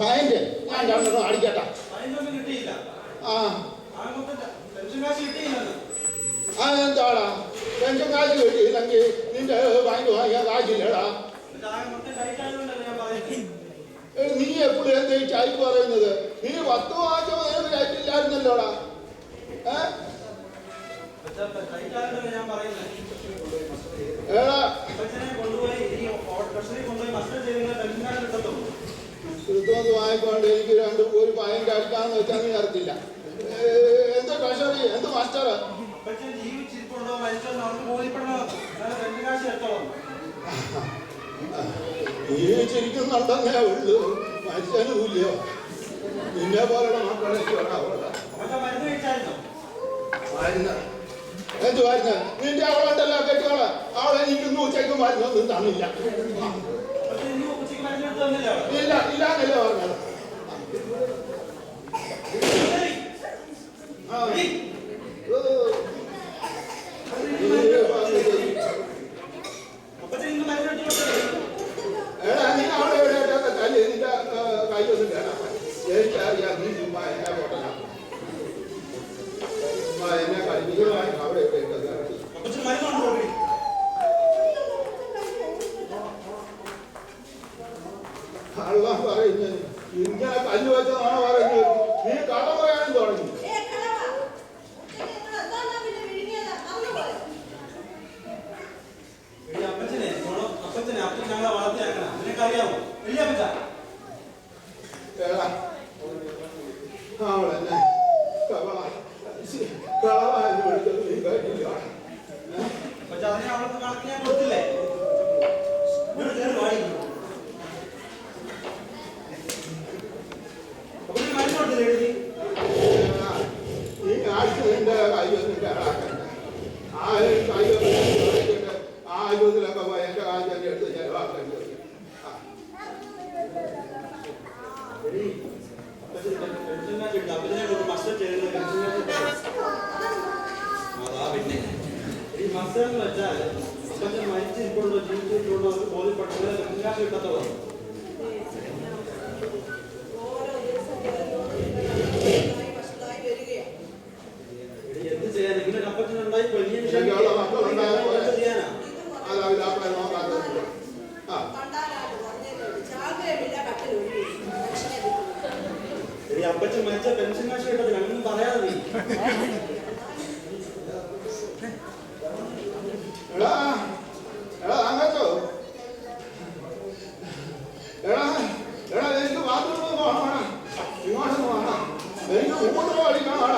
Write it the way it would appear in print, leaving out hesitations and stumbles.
ഫൈൻ്റെ ഞാൻ രണ്ടെണ്ണം അടിക്കട്ടാ. അതെന്താടാ പെൻഷൻ കാശ് കിട്ടിയില്ലെങ്കിൽ നിന്റെ ഫൈൻ വാങ്ങിയാൽ കാശില്ലടാ. നീ എപ്പോഴും എന്താ ചായ്ക്ക് പറയുന്നത്? നീ 10 മാസം ചായ്ക്കില്ലായിരുന്നല്ലോടാ. വാങ്ങിക്കൊണ്ട് എനിക്ക് ഒരു പയൻ്റെ അടിക്കാന്ന് വെച്ചാൽ നീ അറിയില്ല. എന്താ ട്രഷറി എന്ത് മാസ്റ്റർ ജീവിച്ചിരിക്കുന്നുണ്ടെന്നേ ഉള്ളൂ, മനുഷ്യനുമില്ലയോ. നിന്നെ പോലുള്ള മക്കളെ എന്തുവായിരുന്നു നിന്റെ അവളുണ്ടല്ലോ കെട്ടിയോളെ. അവളെ എനിക്കൊന്നും ഉച്ചയ്ക്ക് മരുന്നൊന്നും തന്നില്ല. ഇല്ല ഇല്ലാന്നല്ലേ പറഞ്ഞത്. എടാ നീ അവിടെ എവിടെയായിട്ടൊക്കെ തല്ലി നിന്റെ കൈയൊന്നും കേടാ. എനിക്കറിയാം നീ ചുമ്മാ എന്നെ പോട്ടല എന്നെ കളിപ്പിക്കുമായി അവിടെ എവിടെയൊക്കെ കള്ള പറയുന്നു. ഇങ്ങനെ കല്ല് വെച്ചതാണ് പറഞ്ഞു. നീ കള്ള പറയാനും തുടങ്ങി. അവളെന്നെ കളവായി വിളിച്ചത് നീ കേട്ടില്ല. ഈ ആഴ്ച നിന്റെ കയ്യൊന്നും കേടാക്കണ്ട. ആരും കയ്യൊന്നും ആയുധത്തിലൊക്കെ പോയി എന്റെ കാര്യം എടുത്ത് ചെലവാക്കേണ്ടി വരും. മസ്റ്റർന്ന് വെച്ചാൽ അപ്പച്ചൻ മരിച്ചിട്ടുണ്ടോ ജീവിച്ചിട്ടുണ്ടോ എന്ന് ബോധ്യപ്പെട്ടത് പെൻഷൻ കിട്ടാത്തവർ. എന്ത് ചെയ്യാൻ ഇങ്ങനെ അപ്പച്ചനുണ്ടായി വലിയ ചെയ്യാനാ. അപ്പച്ചൻ മരിച്ച പെൻഷൻ കാശ് കിട്ടത്തില്ല. അങ്ങനൊന്നും പറയാതെ നീ എനിക്ക് ബാത്റൂമിൽ പോകണം. ഇങ്ങോട്ടൊന്നും വേണം. എനിക്ക് 3 മണിക്കാണ്